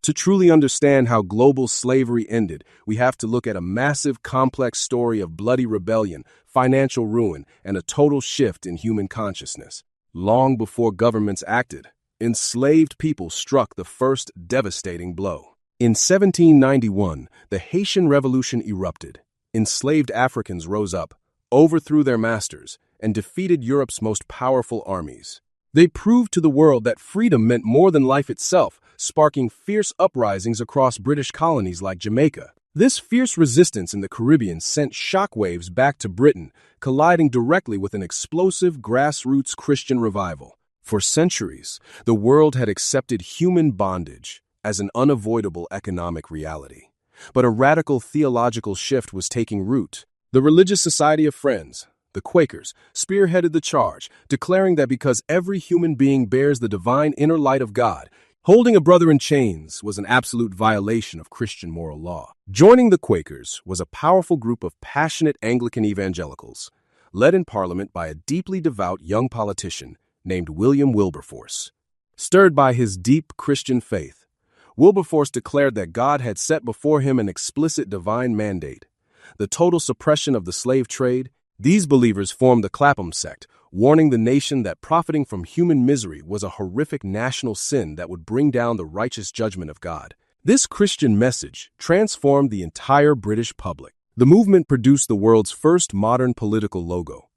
To truly understand how global slavery ended, we have to look at a massive, complex story of bloody rebellion, financial ruin, and a total shift in human consciousness. Long before governments acted, enslaved people struck the first devastating blow. In 1791, the Haitian Revolution erupted. Enslaved Africans rose up, overthrew their masters, and defeated Europe's most powerful armies. They proved to the world that freedom meant more than life itself, sparking fierce uprisings across British colonies like Jamaica. This fierce resistance in the Caribbean sent shockwaves back to Britain, colliding directly with an explosive grassroots Christian revival. For centuries, the world had accepted human bondage as an unavoidable economic reality. But a radical theological shift was taking root. The Religious Society of Friends, the Quakers, spearheaded the charge, declaring that because every human being bears the divine inner light of God, holding a brother in chains was an absolute violation of Christian moral law. Joining the Quakers was a powerful group of passionate Anglican evangelicals, led in Parliament by a deeply devout young politician named William Wilberforce. Stirred by his deep Christian faith, Wilberforce declared that God had set before him an explicit divine mandate: the total suppression of the slave trade. These believers formed the Clapham sect, warning the nation that profiting from human misery was a horrific national sin that would bring down the righteous judgment of God. This Christian message transformed the entire British public. The movement produced the world's first modern political logo: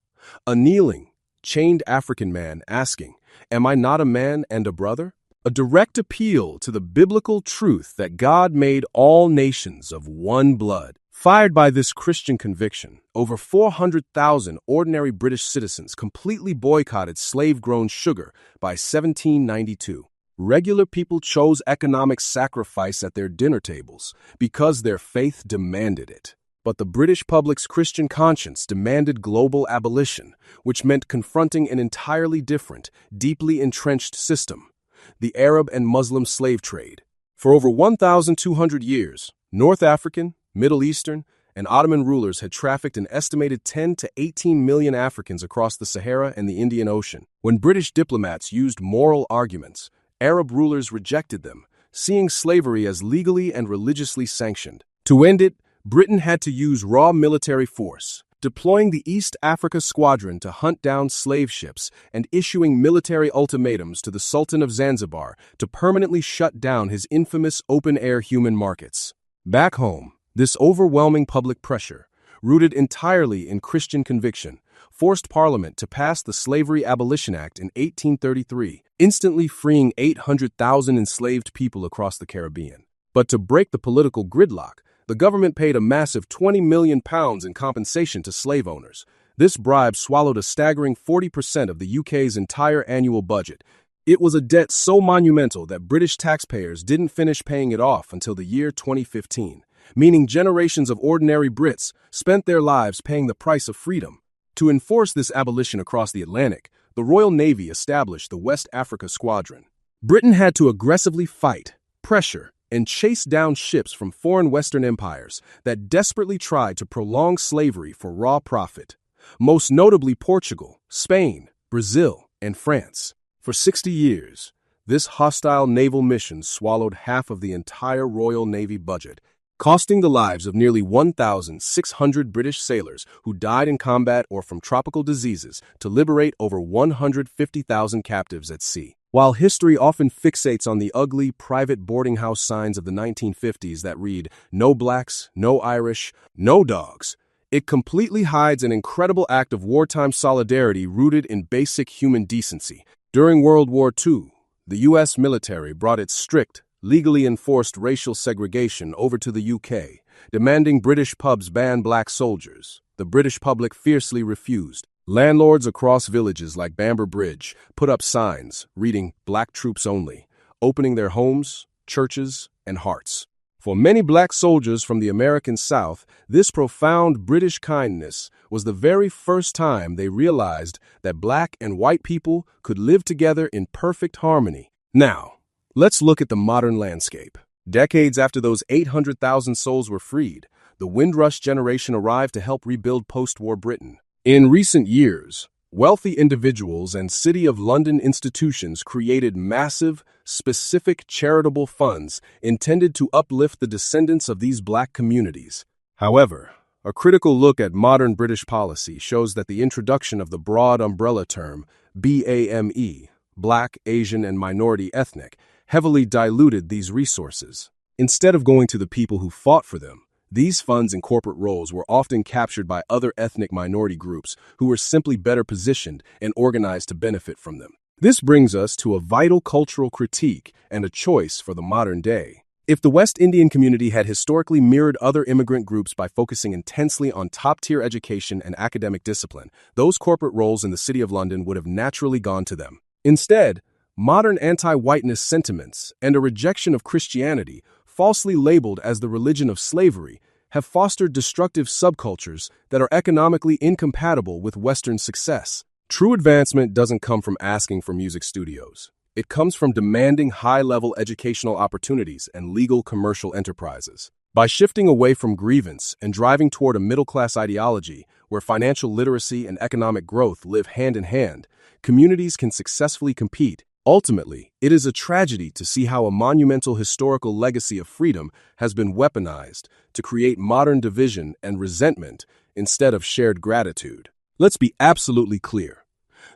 a kneeling, chained African man asking, "Am I not a man and a brother?" A direct appeal to the biblical truth that God made all nations of one blood. Fired by this Christian conviction, over 400,000 ordinary British citizens completely boycotted slave-grown sugar by 1792. Regular people chose economic sacrifice at their dinner tables because their faith demanded it. But the British public's Christian conscience demanded global abolition, which meant confronting an entirely different, deeply entrenched system: the Arab and Muslim slave trade. For over 1,200 years, North African, Middle Eastern, and Ottoman rulers had trafficked an estimated 10 to 18 million Africans across the Sahara and the Indian Ocean. When British diplomats used moral arguments, Arab rulers rejected them, seeing slavery as legally and religiously sanctioned. To end it, Britain had to use raw military force, deploying the East Africa Squadron to hunt down slave ships and issuing military ultimatums to the Sultan of Zanzibar to permanently shut down his infamous open-air human markets. Back home, this overwhelming public pressure, rooted entirely in Christian conviction, forced Parliament to pass the Slavery Abolition Act in 1833, instantly freeing 800,000 enslaved people across the Caribbean. But to break the political gridlock, the government paid a massive £20 million in compensation to slave owners. This bribe swallowed a staggering 40% of the UK's entire annual budget. It was a debt so monumental that British taxpayers didn't finish paying it off until the year 2015, meaning generations of ordinary Brits spent their lives paying the price of freedom. To enforce this abolition across the Atlantic, the Royal Navy established the West Africa Squadron. Britain had to aggressively fight, pressure, and chase down ships from foreign Western empires that desperately tried to prolong slavery for raw profit, most notably Portugal, Spain, Brazil, and France. For 60 years, this hostile naval mission swallowed half of the entire Royal Navy budget, costing the lives of nearly 1,600 British sailors who died in combat or from tropical diseases to liberate over 150,000 captives at sea. While history often fixates on the ugly private boarding house signs of the 1950s that read, "No blacks, no Irish, no dogs," it completely hides an incredible act of wartime solidarity rooted in basic human decency. During World War II, the U.S. military brought its strict, legally enforced racial segregation over to the UK, demanding British pubs ban black soldiers. The British public fiercely refused. Landlords across villages like Bamber Bridge put up signs reading "Black Troops Only," opening their homes, churches, and hearts. For many black soldiers from the American South, this profound British kindness was the very first time they realized that black and white people could live together in perfect harmony. Now, let's look at the modern landscape. Decades after those 800,000 souls were freed, the Windrush generation arrived to help rebuild post-war Britain. In recent years, Wealthy individuals and City of London institutions created massive, specific charitable funds intended to uplift the descendants of these black communities. However, a critical look at modern British policy shows that the introduction of the broad umbrella term BAME, Black, Asian, and Minority Ethnic, heavily diluted these resources. Instead of going to the people who fought for them, these funds and corporate roles were often captured by other ethnic minority groups who were simply better positioned and organized to benefit from them. This brings us to a vital cultural critique and a choice for the modern day. If the West Indian community had historically mirrored other immigrant groups by focusing intensely on top-tier education and academic discipline, those corporate roles in the City of London would have naturally gone to them. Instead, modern anti-whiteness sentiments and a rejection of Christianity, falsely labeled as the religion of slavery, have fostered destructive subcultures that are economically incompatible with Western success. True advancement doesn't come from asking for music studios. It comes from demanding high-level educational opportunities and legal commercial enterprises. By shifting away from grievance and driving toward a middle-class ideology where financial literacy and economic growth live hand in hand, communities can successfully compete. Ultimately, it is a tragedy to see how a monumental historical legacy of freedom has been weaponized to create modern division and resentment instead of shared gratitude. Let's be absolutely clear.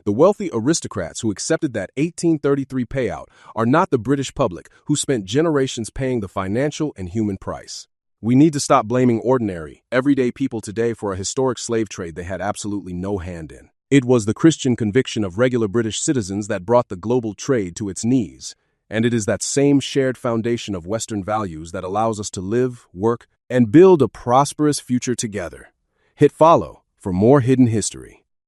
The wealthy aristocrats who accepted that 1833 payout are not the British public who spent generations paying the financial and human price. We need to stop blaming ordinary, everyday people today for a historic slave trade they had absolutely no hand in. It was the Christian conviction of regular British citizens that brought the global trade to its knees, and it is that same shared foundation of Western values that allows us to live, work, and build a prosperous future together. Hit follow for more hidden history.